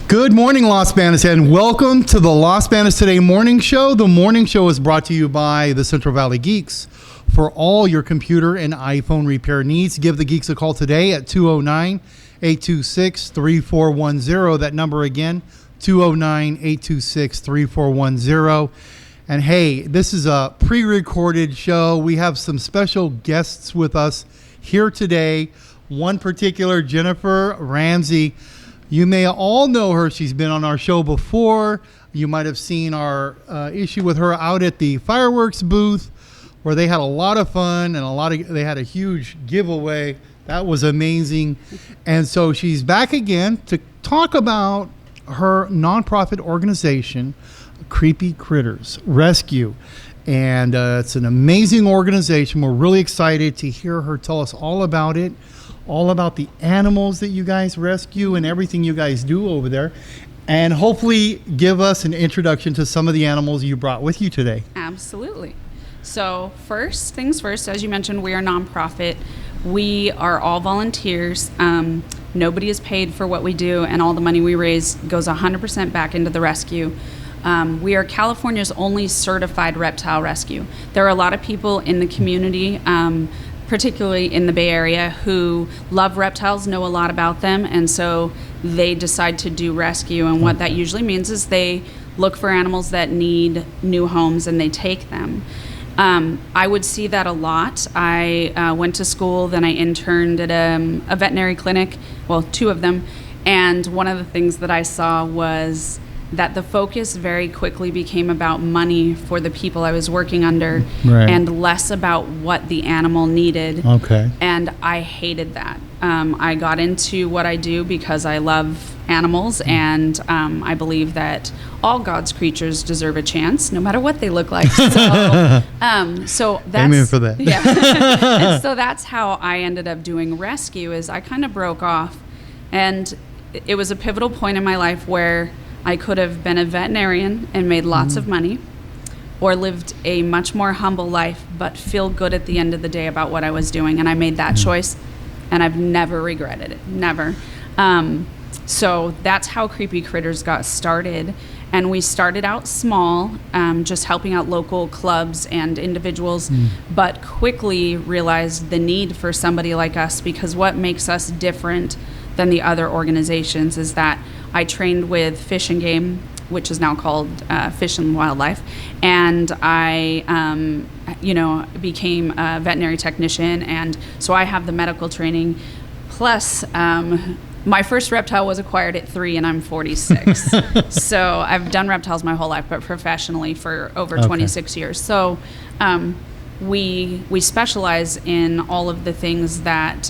Good morning, Los Banos, and welcome to the Los Banos Today morning show. The morning show is brought to you by the Central Valley Geeks. For all your computer and iPhone repair needs, give the Geeks a call today at 209-826-3410. That number again, 209-826-3410. And hey, this is a pre-recorded show. We have some special guests with us here today. One particular, Jennifer Ramsey. You may all know her. She's been on our show before. You might have seen our issue with her out at the fireworks booth, where they had a lot of fun and they had a huge giveaway. That was amazing. And so she's back again to talk about her nonprofit organization, Creepy Critters Rescue. And it's an amazing organization. We're really excited to hear her tell us all about it, all about the animals that you guys rescue and everything you guys do over there, and hopefully give us an introduction to some of the animals you brought with you today. Absolutely. So first things first, as you mentioned, we are a nonprofit. We are all volunteers. Nobody is paid for what we do, and all the money we raise goes 100% back into the rescue. We are California's only certified reptile rescue. There are a lot of people in the community, particularly in the Bay Area, who love reptiles, know a lot about them, and so they decide to do rescue. And what that usually means is they look for animals that need new homes and they take them. I would see that a lot. I went to school, then I interned at a veterinary clinic, well, two of them, and one of the things that I saw was that the focus very quickly became about money for the people I was working under, right, and less about what the animal needed. Okay. And I hated that. I got into what I do because I love animals, and I believe that all God's creatures deserve a chance, no matter what they look like. So that's... Amen for that. Yeah. And so that's how I ended up doing rescue, is I kind of broke off. And it was a pivotal point in my life where I could have been a veterinarian and made lots of money, or lived a much more humble life, but feel good at the end of the day about what I was doing. And I made that choice, and I've never regretted it, never. So that's how Creepy Critters got started. And we started out small, just helping out local clubs and individuals, but quickly realized the need for somebody like us, because what makes us different than the other organizations is that I trained with Fish and Game, which is now called Fish and Wildlife, and I, became a veterinary technician, and so I have the medical training. Plus, my first reptile was acquired at 3, and I'm 46. So I've done reptiles my whole life, but professionally for over 26 years. So we specialize in all of the things that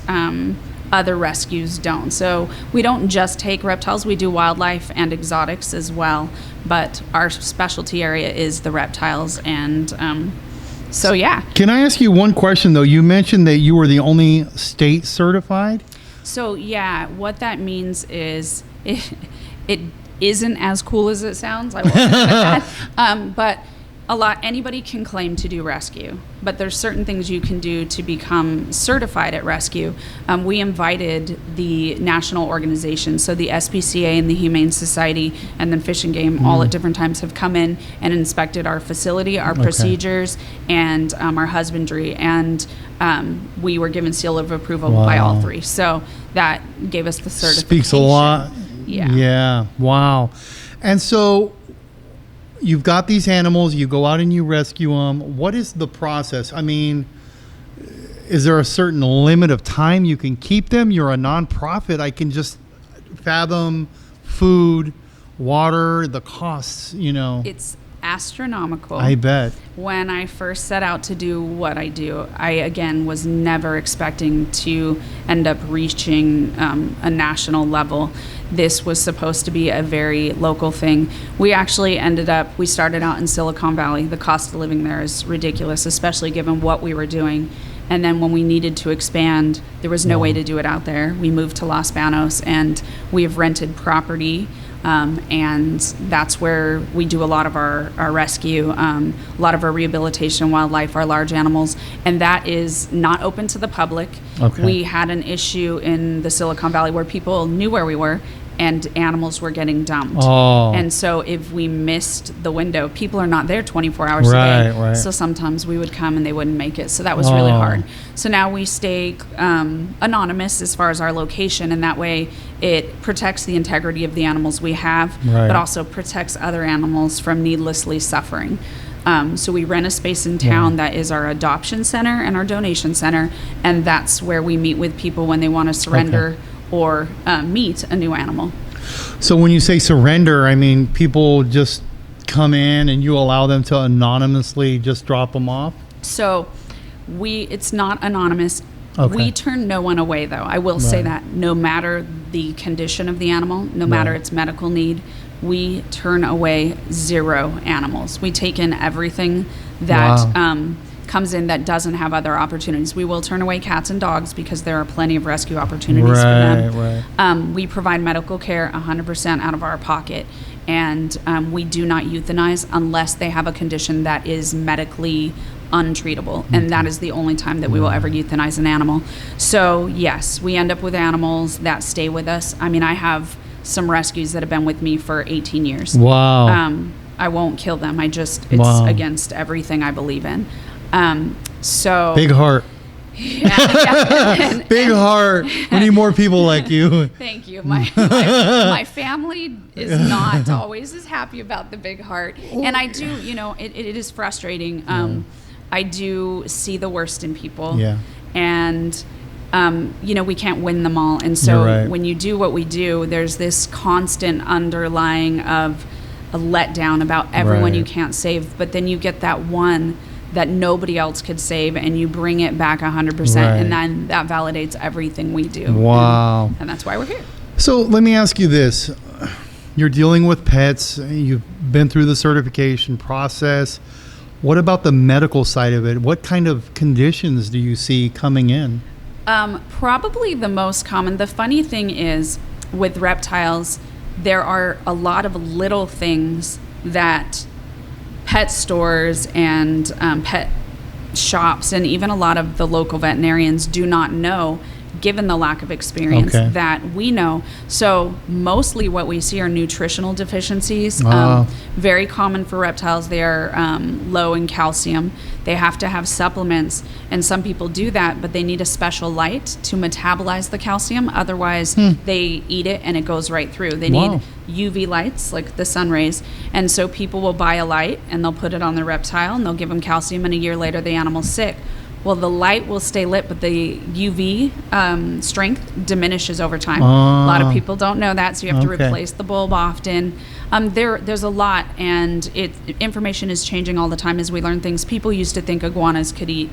other rescues don't. So we don't just take reptiles, we do wildlife and exotics as well, but our specialty area is the reptiles. And so yeah. Can I ask you one question though? You mentioned that you were the only state certified? So yeah, what that means is it isn't as cool as it sounds. I will say that. But anybody can claim to do rescue, but there's certain things you can do to become certified at rescue. We invited the national organizations, so the SPCA and the Humane Society and then Fish and Game, all at different times have come in and inspected our facility, our procedures, and our husbandry, and we were given seal of approval by all three. So that gave us the certification. Speaks a lot. Yeah. Wow. And so you've got these animals, you go out and you rescue them. What is the process? I mean, is there a certain limit of time you can keep them? You're a nonprofit. I can just fathom food, water, the costs, It's astronomical. I bet. When I first set out to do what I do, I, again, was never expecting to end up reaching a national level. This was supposed to be a very local thing. We actually we started out in Silicon Valley. The cost of living there is ridiculous, especially given what we were doing. And then when we needed to expand, there was no way to do it out there. We moved to Los Banos, and we have rented property. And that's where we do a lot of our rescue, a lot of our rehabilitation, wildlife, our large animals, and that is not open to the public. We had an issue in the Silicon Valley where people knew where we were, and animals were getting dumped. Oh. And so if we missed the window, people are not there 24 hours a day. Right. So sometimes we would come and they wouldn't make it. So that was really hard. So now we stay anonymous as far as our location, and that way it protects the integrity of the animals we have, but also protects other animals from needlessly suffering. So we rent a space in town that is our adoption center and our donation center, and that's where we meet with people when they want to surrender or meet a new animal. So when you say surrender, I mean people just come in and you allow them to anonymously just drop them off? So it's not anonymous. Okay. We turn no one away, though. I will say that no matter the condition of the animal, no matter its medical need, we turn away 0 animals. We take in everything that comes in that doesn't have other opportunities. We will turn away cats and dogs because there are plenty of rescue opportunities for them. We provide medical care 100% out of our pocket, and we do not euthanize unless they have a condition that is medically untreatable, and that is the only time that we will ever euthanize an animal. So yes, we end up with animals that stay with us. I mean, I have some rescues that have been with me for 18 years. Wow. I won't kill them. It's against everything I believe in. So big heart. Yeah. Big heart. We need more people like you. Thank you. My family is not always as happy about the big heart. And I do, it is frustrating. I do see the worst in people. Yeah. And, we can't win them all. And so when you do what we do, there's this constant underlying of a letdown about everyone you can't save. But then you get that one that nobody else could save, and you bring it back 100%, and then that validates everything we do. Wow. And that's why we're here. So let me ask you this. You're dealing with pets. You've been through the certification process. What about the medical side of it? What kind of conditions do you see coming in? Probably the most common. The funny thing is, with reptiles, there are a lot of little things that pet stores and pet shops and even a lot of the local veterinarians do not know, given the lack of experience that we know. So mostly what we see are nutritional deficiencies. Very common for reptiles. They are low in calcium. They have to have supplements, and some people do that, but they need a special light to metabolize the calcium. Otherwise, they eat it and it goes right through. They need UV lights, like the sun rays. And so people will buy a light and they'll put it on the reptile and they'll give them calcium, and a year later the animal's sick. Well, the light will stay lit, but the UV strength diminishes over time. A lot of people don't know that, so you have to replace the bulb often. There's a lot, and information is changing all the time as we learn things. People used to think iguanas could eat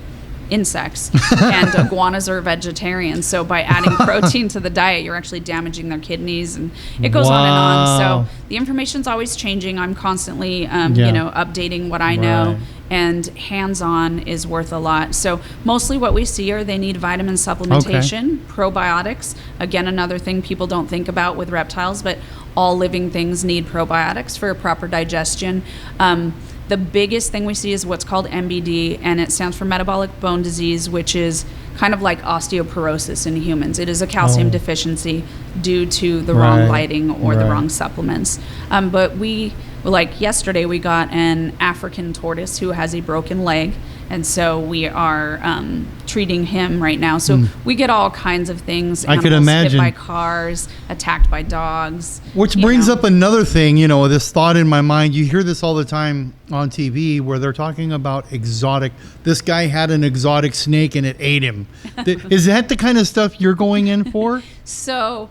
insects, and iguanas are vegetarians. So by adding protein to the diet, you're actually damaging their kidneys, and it goes on and on. So the information's always changing. I'm constantly, updating what I know. And hands-on is worth a lot. So mostly what we see are they need vitamin supplementation, probiotics. Again, another thing people don't think about with reptiles, but all living things need probiotics for proper digestion. The biggest thing we see is what's called MBD, and it stands for metabolic bone disease, which is kind of like osteoporosis in humans. It is a calcium deficiency due to the wrong lighting or the wrong supplements. But like yesterday, we got an African tortoise who has a broken leg, and so we are treating him right now. So we get all kinds of things. I could imagine. Hit by cars, attacked by dogs. Which brings up another thing, this thought in my mind. You hear this all the time on TV where they're talking about exotic. This guy had an exotic snake and it ate him. Is that the kind of stuff you're going in for? So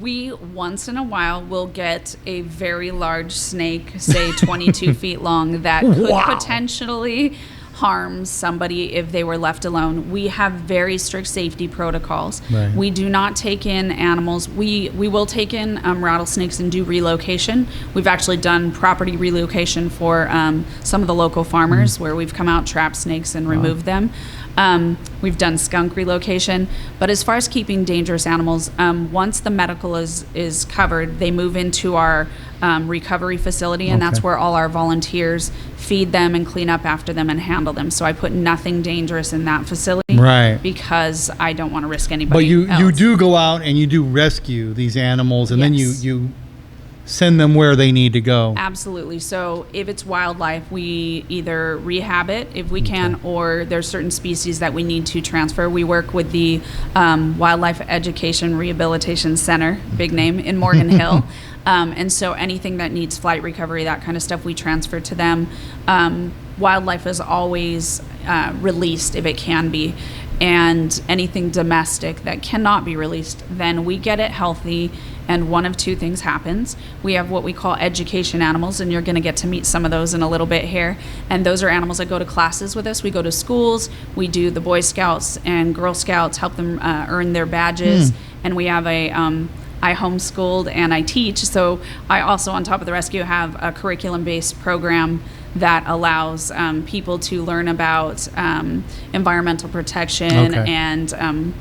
we once in a while will get a very large snake, say 22 feet long, that could potentially harm somebody if they were left alone. We have very strict safety protocols. We do not take in animals. We will take in rattlesnakes and do relocation. We've actually done property relocation for some of the local farmers where we've come out, trapped snakes, and removed them. We've done skunk relocation, but as far as keeping dangerous animals, once the medical is covered, they move into our recovery facility, and that's where all our volunteers feed them and clean up after them and handle them. So I put nothing dangerous in that facility. Right. because I don't want to risk anybody But you else. do go out and you do rescue these animals, and then Yes. you send them where they need to go. Absolutely. So if it's wildlife, we either rehab it if we can, or there's certain species that we need to transfer. We work with the Wildlife Education Rehabilitation Center, big name, in Morgan Hill. And so anything that needs flight recovery, that kind of stuff, we transfer to them. Wildlife is always released if it can be. And anything domestic that cannot be released, then we get it healthy, and one of two things happens. We have what we call education animals, and you're going to get to meet some of those in a little bit here. And those are animals that go to classes with us. We go to schools, we do the Boy Scouts and Girl Scouts, help them earn their badges, and we have I homeschooled and I teach, so I also, on top of the rescue, have a curriculum-based program that allows people to learn about environmental protection and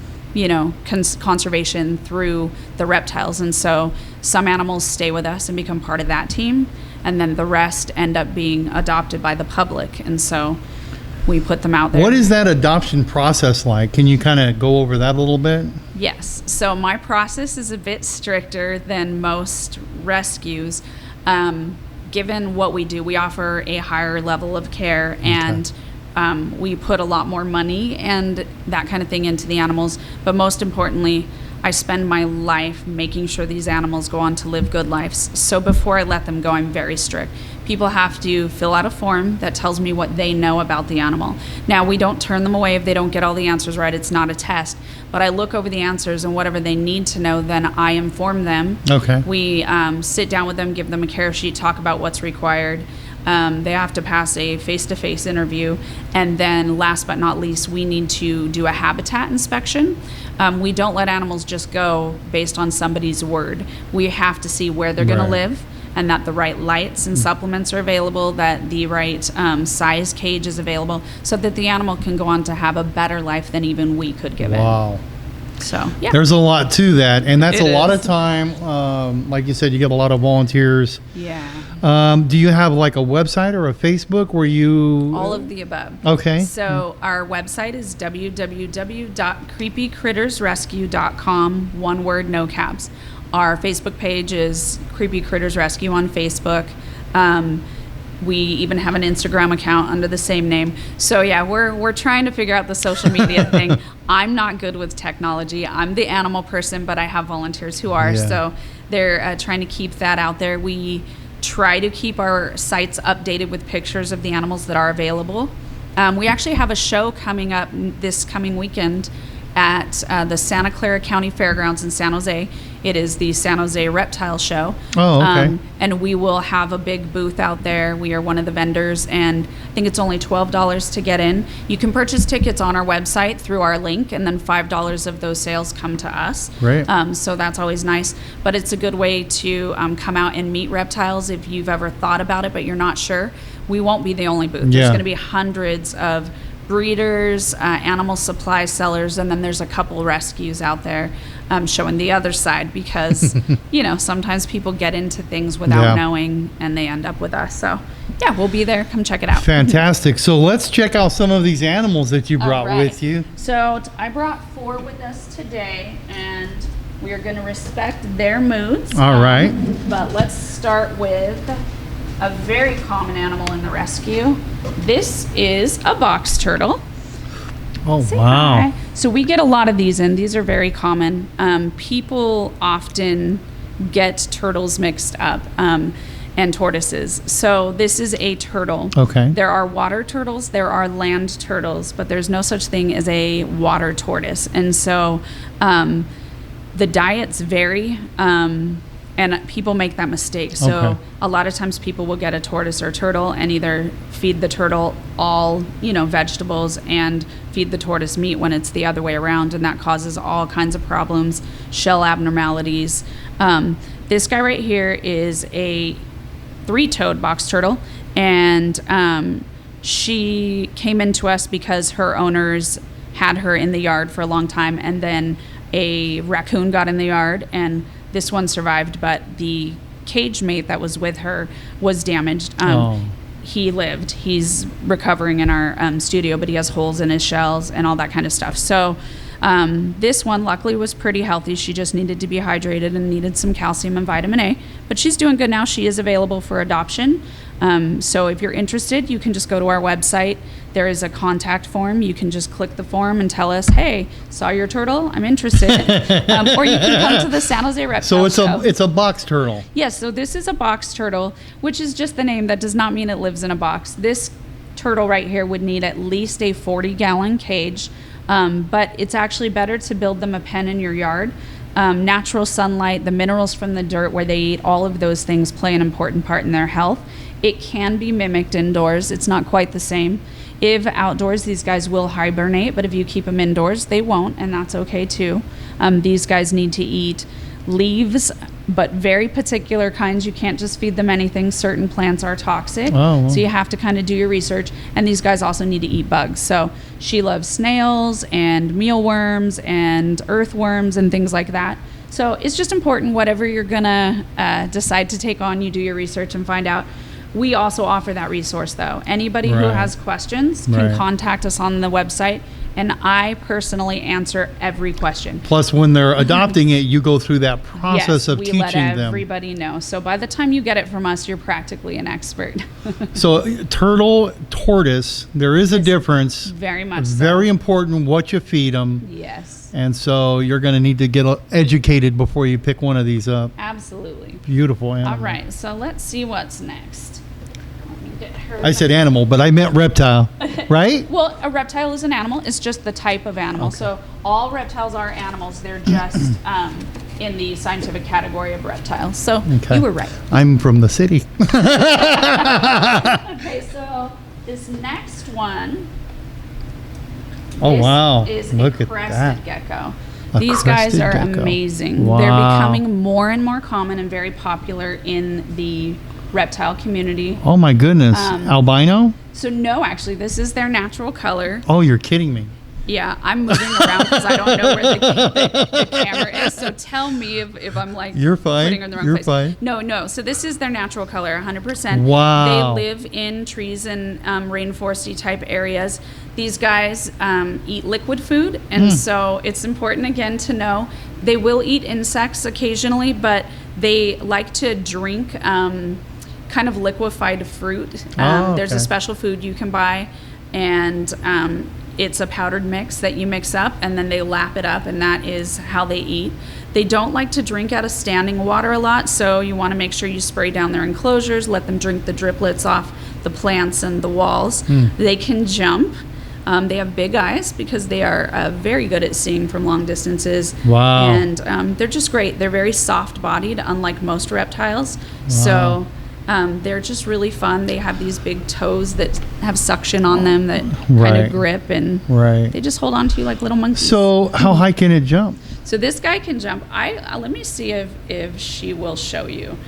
conservation through the reptiles. And so some animals stay with us and become part of that team, and then the rest end up being adopted by the public. And so we put them out there. What is that adoption process like? Can you kind of go over that a little bit? Yes. So my process is a bit stricter than most rescues. Given what we do, we offer a higher level of care, and we put a lot more money and that kind of thing into the animals. But most importantly, I spend my life making sure these animals go on to live good lives. So before I let them go, I'm very strict. People have to fill out a form that tells me what they know about the animal. Now, we don't turn them away if they don't get all the answers right. It's not a test. But I look over the answers, and whatever they need to know, then I inform them. Okay. We sit down with them, give them a care sheet, talk about what's required. They have to pass a face-to-face interview. And then last but not least, we need to do a habitat inspection. We don't let animals just go based on somebody's word. We have to see where they're going to live, and that the right lights and supplements are available, that the right size cage is available, so that the animal can go on to have a better life than even we could give it. Wow. So, yeah. There's a lot to that, and that's It a lot is. of time. Like you said, you get a lot of volunteers. Yeah. Do you have like a website or a Facebook where you... All of the above. Okay. So our website is www.creepycrittersrescue.com, one word, no caps. Our Facebook page is Creepy Critters Rescue on Facebook. We even have an Instagram account under the same name. So yeah, we're trying to figure out the social media thing. I'm not good with technology. I'm the animal person, but I have volunteers who are. Yeah. So they're trying to keep that out there. We try to keep our sites updated with pictures of the animals that are available. We actually have a show coming up this coming weekend at the Santa Clara County Fairgrounds in San Jose. It is the San Jose Reptile Show. Oh, okay. And we will have a big booth out there. We are one of the vendors, and I think it's only $12 to get in. You can purchase tickets on our website through our link, and then $5 of those sales come to us. Great. So that's always nice. But it's a good way to come out and meet reptiles if you've ever thought about it, but you're not sure. We won't be the only booth. There's Yeah. going to be hundreds of breeders, animal supply sellers, and then there's a couple rescues out there showing the other side, because sometimes people get into things without knowing, and they end up with us. So yeah, we'll be there. Come check it out. Fantastic. So let's check out some of these animals that you brought All right. with you. So I brought 4 with us today, and we are going to respect their moods. All right. But let's start with a very common animal in the rescue. This is a box turtle. Oh, Say wow. hi. So we get a lot of these in. These are very common. People often get turtles mixed up and tortoises. So this is a turtle. Okay. There are water turtles, there are land turtles, but there's no such thing as a water tortoise. And so the diets vary. And people make that mistake. So Okay. a lot of times people will get a tortoise or turtle and either feed the turtle all, vegetables and feed the tortoise meat, when it's the other way around. And that causes all kinds of problems, shell abnormalities. This guy right here is a 3-toed box turtle. And she came into us because her owners had her in the yard for a long time. And then a raccoon got in the yard, and this one survived, but the cage mate that was with her was damaged. he lived. He's recovering in our studio, but he has holes in his shells and all that kind of stuff. So this one luckily was pretty healthy. She just needed to be hydrated and needed some calcium and vitamin A, but she's doing good now. She is available for adoption. So if you're interested, you can just go to our website. There is a contact form. You can just click the form and tell us, hey, saw your turtle, I'm interested. Or you can come to the San Jose Reptile Show. It's a box turtle. Yes, so this is a box turtle, which is just the name. That does not mean it lives in a box. This turtle right here would need at least a 40-gallon cage, but it's actually better to build them a pen in your yard. Natural sunlight, the minerals from the dirt where they eat, all of those things play an important part in their health. It can be mimicked indoors. It's not quite the same. If outdoors, these guys will hibernate, but if you keep them indoors, they won't, and that's okay too. These guys need to eat leaves, but very particular kinds. You can't just feed them anything. Certain plants are toxic, so you have to kind of do your research. And these guys also need to eat bugs. So she loves snails and mealworms and earthworms and things like that. So it's just important, whatever you're gonna decide to take on, you do your research and find out. We also offer that resource, though. Anybody who has questions can contact us on the website, and I personally answer every question. Plus, when they're adopting it, you go through that process of teaching them. Yes, we let everybody know. So by the time you get it from us, you're practically an expert. So turtle, tortoise, there is a difference. Very much It's so. very important what you feed them. Yes. And so you're going to need to get educated before you pick one of these up. Absolutely. Beautiful animal. All right, so let's see what's next. Let me get her. I said animal, but I meant reptile, right? Well, a reptile is an animal. It's just the type of animal. Okay. So all reptiles are animals. They're just in the scientific category of reptiles. So you were right. I'm from the city. Okay, so this next one. Oh, wow. Is Look a at crested that. gecko. A These guys crested are gecko. amazing. Wow. They're becoming more and more common and very popular in the reptile community. Oh, my goodness. Albino? So no, actually, this is their natural color. Oh, you're kidding me. Yeah, I'm moving around because I don't know where the camera is. So tell me if I'm like You're fine. putting her in the wrong You're place. fine. No. So this is their natural color, 100%. Wow. They live in trees and rainforesty type areas. These guys eat liquid food, and so it's important again to know they will eat insects occasionally, but they like to drink kind of liquefied fruit. There's a special food you can buy, and it's a powdered mix that you mix up, and then they lap it up, and that is how they eat. They don't like to drink out of standing water a lot, so you want to make sure you spray down their enclosures, let them drink the driplets off the plants and the walls. They can jump. They have big eyes because they are very good at seeing from long distances. Wow. And they're just great. They're very soft-bodied, unlike most reptiles. Wow. So they're just really fun. They have these big toes that have suction on them that kind of grip, and they just hold on to you like little monkeys. So how high can it jump? So this guy can jump. Let me see if she will show you.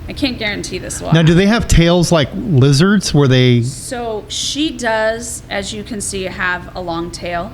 I can't guarantee this will. Now, do they have tails like lizards where they... So she does, as you can see, have a long tail.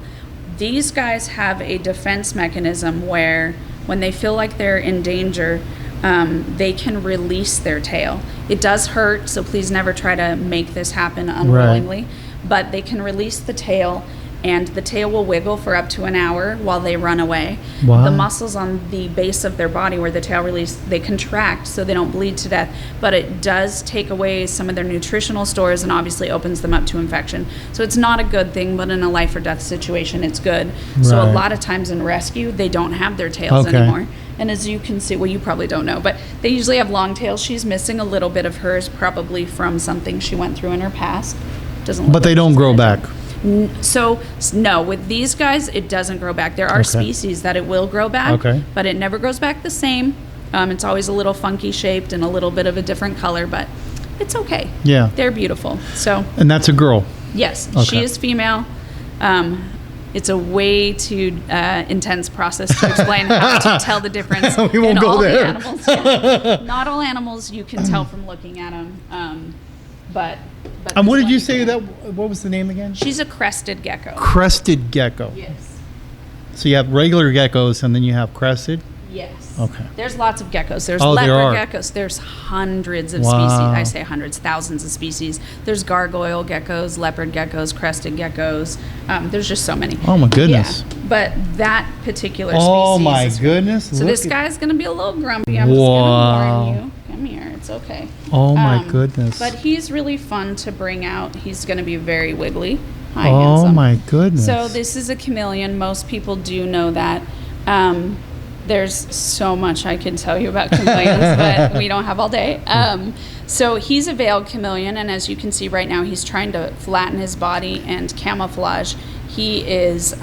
These guys have a defense mechanism where when they feel like they're in danger, they can release their tail. It does hurt, so please never try to make this happen unwillingly. But they can release the tail, and the tail will wiggle for up to an hour while they run away. Wow. The muscles on the base of their body where the tail release, they contract so they don't bleed to death, but it does take away some of their nutritional stores and obviously opens them up to infection. So it's not a good thing, but in a life or death situation, it's good. So a lot of times in rescue, they don't have their tails anymore. And as you can see, well, you probably don't know, but they usually have long tails. She's missing a little bit of hers, probably from something she went through in her past. Doesn't look But they like don't she's grow gonna back. So no, with these guys, it doesn't grow back. There are species that it will grow back, but it never grows back the same. It's always a little funky shaped and a little bit of a different color, but it's okay. Yeah. They're beautiful. So. And that's a girl? Yes, she is female. It's a way too intense process to explain how to tell the difference We won't in go all there. the animals. Yeah. Not all animals you can tell from looking at them, but And what this did you one say can. that? What was the name again? She's a crested gecko. Crested gecko. Yes. So you have regular geckos, and then you have crested. Yes. Okay. There's lots of geckos. There's Oh, there leopard are. geckos. There's hundreds of Wow. species. I say hundreds, thousands of species. There's gargoyle geckos, leopard geckos, crested geckos. There's just so many. Oh my goodness. Yeah. But that particular species. Oh my is, goodness. So Look this at- guy's going to be a little grumpy. I'm just Wow. going to warn you. Come here. It's okay. Oh my goodness. But he's really fun to bring out. He's going to be very wiggly. Hi, Oh handsome. my goodness. So this is a chameleon. Most people do know that. There's so much I can tell you about chameleons, but we don't have all day. So he's a veiled chameleon, and as you can see right now, he's trying to flatten his body and camouflage. He is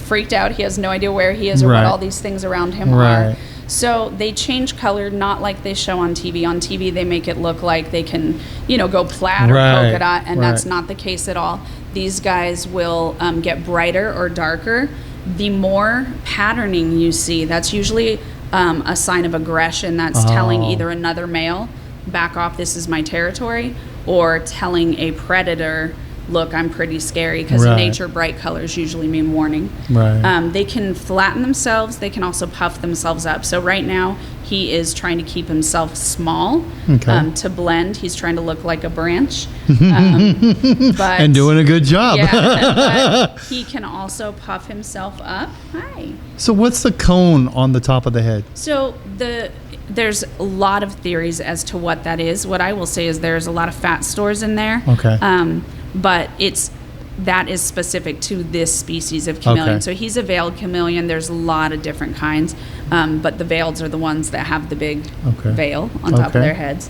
freaked out. He has no idea where he is or Right. what all these things around him Right. are. So they change color, not like they show on TV. On TV, they make it look like they can, go plaid or Right, polka dot, and that's right. not the case at all. These guys will get brighter or darker. The more patterning you see, that's usually a sign of aggression. That's telling Oh. either another male, back off, this is my territory, or telling a predator, look, I'm pretty scary, because in Right. nature, bright colors usually mean warning. Right. They can flatten themselves. They can also puff themselves up. So right now, he is trying to keep himself small Okay. to blend. He's trying to look like a branch. But and doing a good job. yeah, but he can also puff himself up. Hi. So what's the cone on the top of the head? So there's a lot of theories as to what that is. What I will say is there's a lot of fat stores in there. Okay. But that is specific to this species of chameleon. Okay. So he's a veiled chameleon. There's a lot of different kinds, but the veileds are the ones that have the big Okay. veil on top of Okay. their heads.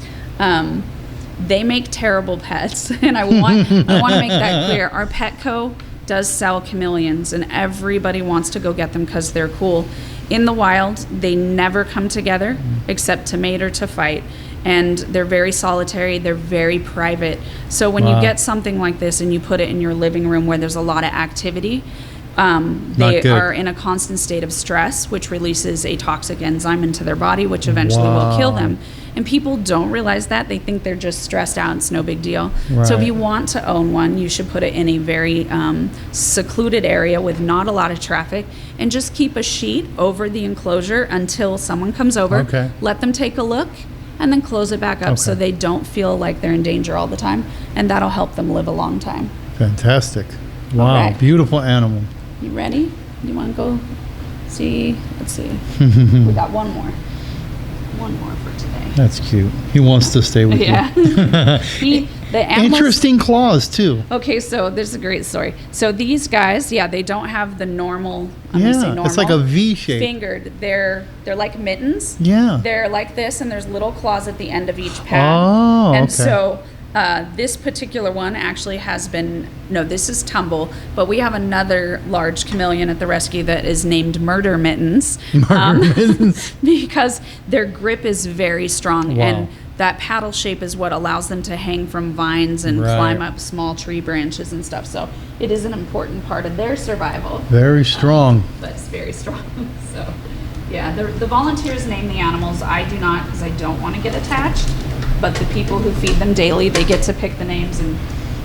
They make terrible pets, and I want to make that clear. Our Petco does sell chameleons, and everybody wants to go get them because they're cool. In the wild, they never come together except to mate or to fight. And they're very solitary. They're very private. So when you Wow. get something like this and you put it in your living room where there's a lot of activity, they good. are in a constant state of stress, which releases a toxic enzyme into their body, which eventually will kill Wow. them. And people don't realize that. They think they're just stressed out. It's no big deal. So if Right. you want to own one, you should put it in a very secluded area with not a lot of traffic, and just keep a sheet over the enclosure until someone comes over. Okay. Let them take a look, and then close it back up so Okay. they don't feel like they're in danger all the time. And that'll help them live a long time. Fantastic. Wow. Okay. Beautiful animal. You ready? You want to go see? Let's see. We got one more. One more for today. That's cute. He wants to stay with Yeah. you. The animals, Interesting claws too. Okay, so there's a great story. So these guys, yeah, they don't have the normal. I'm gonna say Yeah, normal, it's like a V shape. Fingered. They're like mittens. Yeah. They're like this, and there's little claws at the end of each pad. Oh, And okay. so this particular one actually has been, no, this is Tumble, but we have another large chameleon at the rescue that is named Murder Mittens. Because their grip is very strong. Wow. And that paddle shape is what allows them to hang from vines and Right. climb up small tree branches and stuff. So it is an important part of their survival. Very strong. But it's very strong. So, yeah, the volunteers name the animals. I do not, because I don't want to get attached. But the people who feed them daily, they get to pick the names, and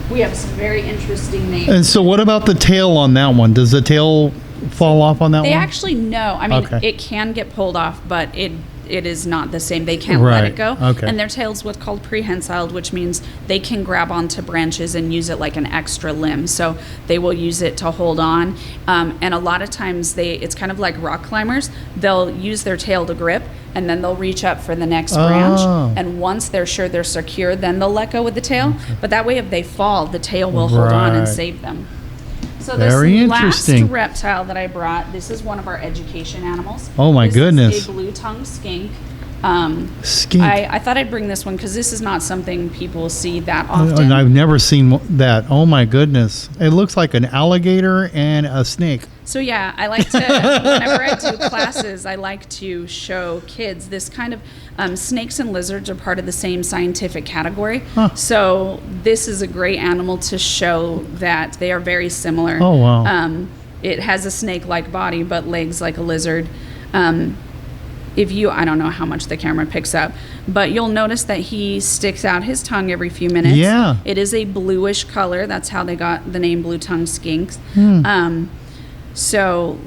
we have some very interesting names. And so what about the tail on that one? Does the tail fall off on that They one? actually know. I mean, Okay. it can get pulled off, but it is not the same. They can't let Right. it go. Okay. And their tail's what's called prehensile, which means they can grab onto branches and use it like an extra limb. So they will use it to hold on. And a lot of times it's kind of like rock climbers. They'll use their tail to grip, and then they'll reach up for the next branch. Oh. And once they're sure they're secure, then they'll let go with the tail. But that way, if they fall, the tail will hold on and Right. save them. So Very this last interesting. reptile that I brought, this is one of our education animals. Oh my This goodness. is a blue-tongued skink. Skink. I thought I'd bring this one because this is not something people see that often. And I've never seen that. Oh my goodness. It looks like an alligator and a snake. So yeah, I like to, whenever I do classes, I like to show kids this kind of, snakes and lizards are part of the same scientific category. Huh. So this is a great animal to show that they are very similar. Oh, wow. It has a snake-like body, but legs like a lizard. I don't know how much the camera picks up, but you'll notice that he sticks out his tongue every few minutes. Yeah. It is a bluish color. That's how they got the name blue-tongued skinks. So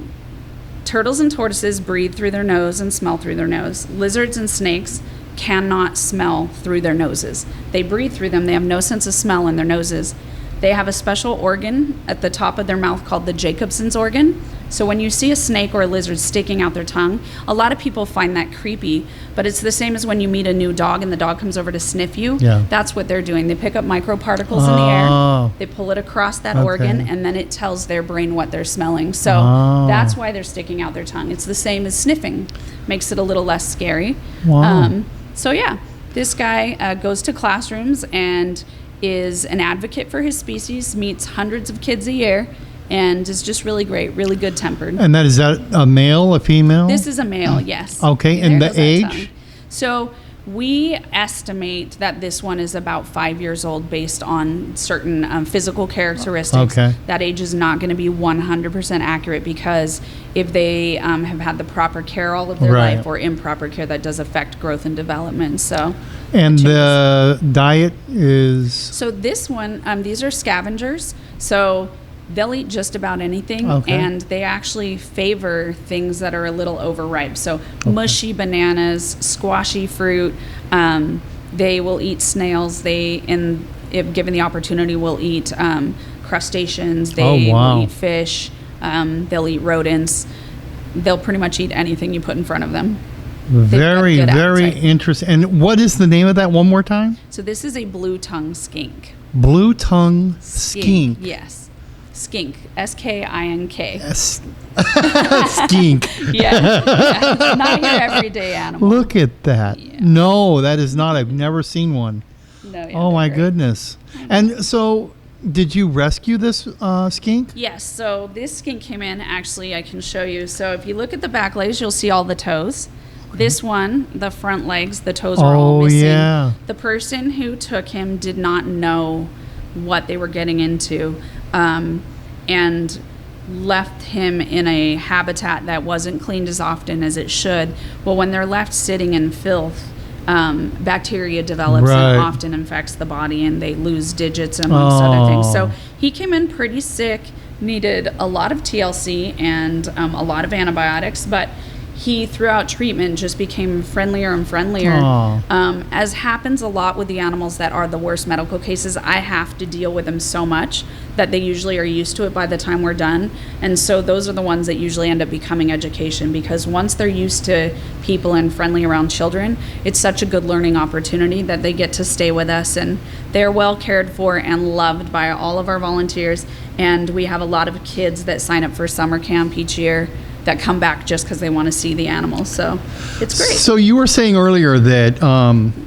Turtles and tortoises breathe through their nose and smell through their nose. Lizards and snakes cannot smell through their noses. They breathe through them. They have no sense of smell in their noses. They have a special organ at the top of their mouth called the Jacobson's organ. So when you see a snake or a lizard sticking out their tongue, a lot of people find that creepy, but it's the same as when you meet a new dog and the dog comes over to sniff you. Yeah. That's what they're doing. They pick up microparticles in the air, they pull it across that organ, and then it tells their brain what they're smelling. So that's why they're sticking out their tongue. It's the same as sniffing. Makes it a little less scary. Wow. So yeah, this guy goes to classrooms and is an advocate for his species, meets hundreds of kids a year, and is just really great, really good tempered. And is that a male, a female? This is a male, yes. Okay, and the age? So we estimate that this one is about 5 years old based on certain physical characteristics. Okay. That age is not going to be 100% accurate because if they have had the proper care all of their life or improper care, that does affect growth and development. So. And the diet is? So this one, these are scavengers. So they'll eat just about anything, and they actually favor things that are a little overripe. So mushy bananas, squashy fruit. They will eat snails. If given the opportunity, will eat crustaceans. They will eat fish. They'll eat rodents. They'll pretty much eat anything you put in front of them. Very, very interesting. And what is the name of that one more time? So this is a blue-tongue skink. Blue-tongue skink. Yes. Skink. S-K-I-N-K. Skink. Yeah. It's not your everyday animal. Look at that. Yeah. No, that is not. I've never seen one. No, yeah, oh, my goodness. And so did you rescue this skink? Yes. So this skink came in. Actually, I can show you. So if you look at the back legs, you'll see all the toes. This one, the front legs, the toes are all missing. Yeah. The person who took him did not know what they were getting into, and left him in a habitat that wasn't cleaned as often as it should. Well, when they're left sitting in filth, bacteria develops and often infects the body, and they lose digits amongst other things. So he came in pretty sick, needed a lot of TLC and a lot of antibiotics, but he, throughout treatment, just became friendlier and friendlier. As happens a lot with the animals that are the worst medical cases, I have to deal with them so much that they usually are used to it by the time we're done. And so those are the ones that usually end up becoming education, because once they're used to people and friendly around children, it's such a good learning opportunity that they get to stay with us, and they're well cared for and loved by all of our volunteers. And we have a lot of kids that sign up for summer camp each year that come back just because they want to see the animals. So it's great. So you were saying earlier that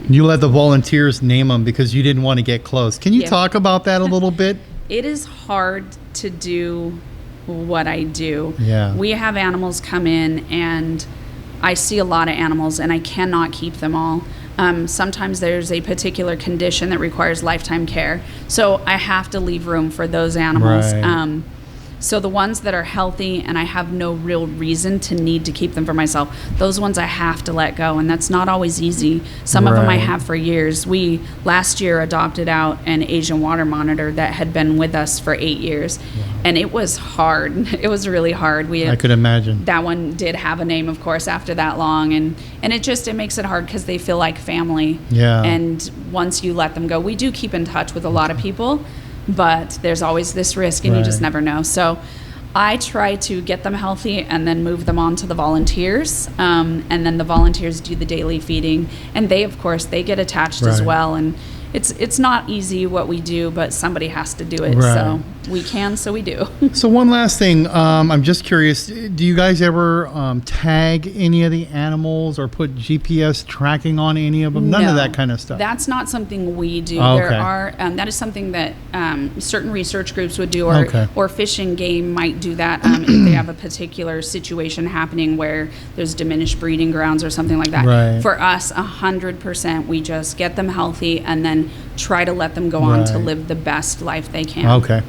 you let the volunteers name them because you didn't want to get close. Can you talk about that a little bit? It is hard to do what I do. Yeah. We have animals come in, and I see a lot of animals, and I cannot keep them all. Sometimes there's a particular condition that requires lifetime care. So I have to leave room for those animals. Right. So the ones that are healthy and I have no real reason to need to keep them for myself, those ones I have to let go, and that's not always easy. Some of them I have for years. We last year adopted out an Asian water monitor that had been with us for 8 years, and it was hard. It was really hard. I could imagine. That one did have a name, of course, after that long, and it makes it hard because they feel like family. Yeah. And once you let them go, we do keep in touch with a lot of people, but there's always this risk, and you just never know. So I try to get them healthy and then move them on to the volunteers, and then the volunteers do the daily feeding, and they, of course, they get attached as well. And it's not easy what we do, but somebody has to do it. So we can, so we do. So one last thing, I'm just curious, do you guys ever tag any of the animals or put GPS tracking on any of them? None of that kind of stuff. That's not something we do. Okay. There are that is something that certain research groups would do, or Fish and Game might do that if they have a particular situation happening where there's diminished breeding grounds or something like that. Right. For us, 100%, we just get them healthy and then try to let them go on to live the best life they can. Okay.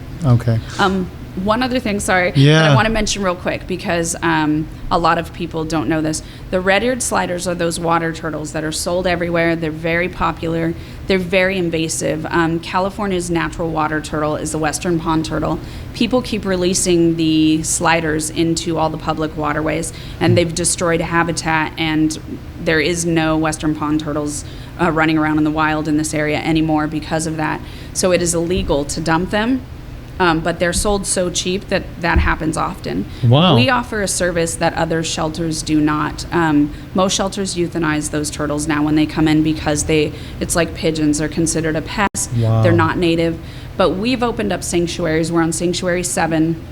One other thing, that I want to mention real quick, because a lot of people don't know this. The red-eared sliders are those water turtles that are sold everywhere. They're very popular. they're very invasive. California's natural water turtle is the western pond turtle. People keep releasing the sliders into all the public waterways, and they've destroyed habitat, and there is no western pond turtles running around in the wild in this area anymore because of that. So it is illegal to dump them. But they're sold so cheap that happens often. Wow. We offer a service that other shelters do not. Most shelters euthanize those turtles now when they come in because it's like pigeons. They're considered a pest. Wow. They're not native. But we've opened up sanctuaries. We're on Sanctuary 7.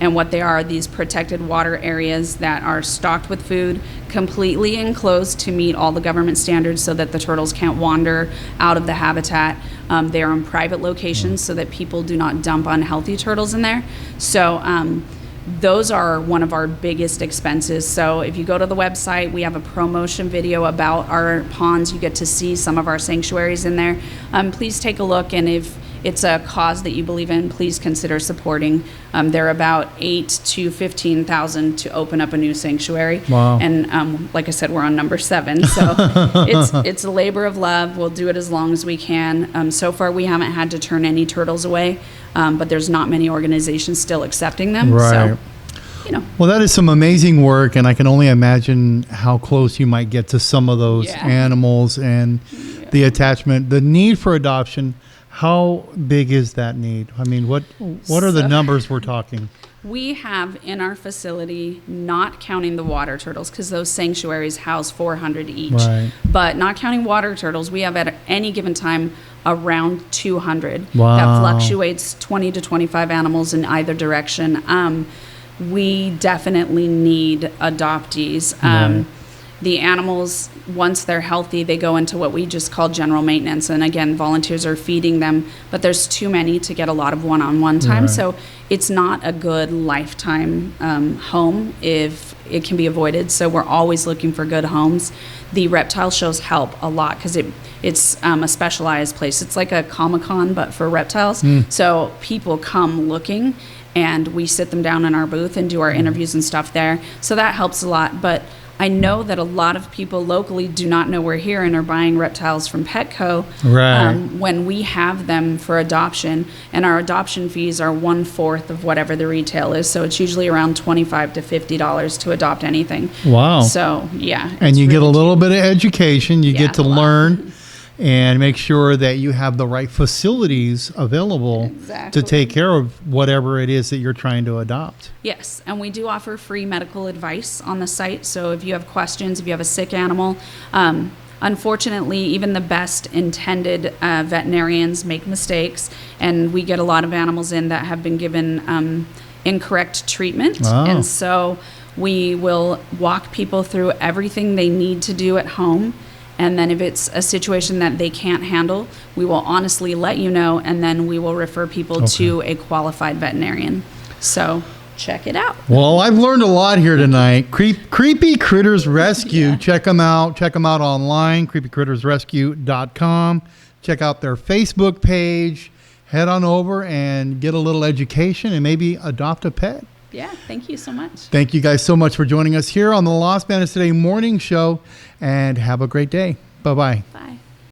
And what they are these protected water areas that are stocked with food, completely enclosed to meet all the government standards so that the turtles can't wander out of the habitat. They are in private locations so that people do not dump unhealthy turtles in there. So those are one of our biggest expenses. So if you go to the website, we have a promotion video about our ponds. You get to see some of our sanctuaries in there. Please take a look, and if it's a cause that you believe in, please consider supporting. They're about $8,000 to $15,000 to open up a new sanctuary. Wow. And like I said, we're on number 7. So it's a labor of love. We'll do it as long as we can. So far, we haven't had to turn any turtles away, but there's not many organizations still accepting them. Right. So, Well, that is some amazing work, and I can only imagine how close you might get to some of those animals and the attachment, the need for adoption. How big is that need? I mean, what are the numbers we're talking? We have in our facility, not counting the water turtles, because those sanctuaries house 400 each. Right. But not counting water turtles, we have at any given time around 200. Wow. That fluctuates 20 to 25 animals in either direction. We definitely need adoptees. Right. The animals, once they're healthy, they go into what we just call general maintenance. And again, volunteers are feeding them, but there's too many to get a lot of one-on-one time. Right. So it's not a good lifetime home if it can be avoided. So we're always looking for good homes. The reptile shows help a lot because it's a specialized place. It's like a Comic-Con, but for reptiles. So people come looking, and we sit them down in our booth and do our interviews and stuff there. So that helps a lot. But I know that a lot of people locally do not know we're here and are buying reptiles from Petco when we have them for adoption, and our adoption fees are 1/4 of whatever the retail is. So it's usually around $25 to $50 to adopt anything. Wow. So yeah. And you get a little bit of education. You get to a lot. learn and make sure that you have the right facilities available to take care of whatever it is that you're trying to adopt. Yes, and we do offer free medical advice on the site. So if you have questions, if you have a sick animal, unfortunately, even the best intended veterinarians make mistakes, and we get a lot of animals in that have been given incorrect treatment. Oh. And so we will walk people through everything they need to do at home. And then if it's a situation that they can't handle, we will honestly let you know, and then we will refer people to a qualified veterinarian. So check it out. Well, I've learned a lot here tonight. Creepy Critters Rescue. Yeah. Check them out. Check them out online, creepycrittersrescue.com. Check out their Facebook page. Head on over and get a little education and maybe adopt a pet. Yeah, thank you so much. Thank you guys so much for joining us here on the Banos Today morning show, and have a great day. Bye-bye. Bye.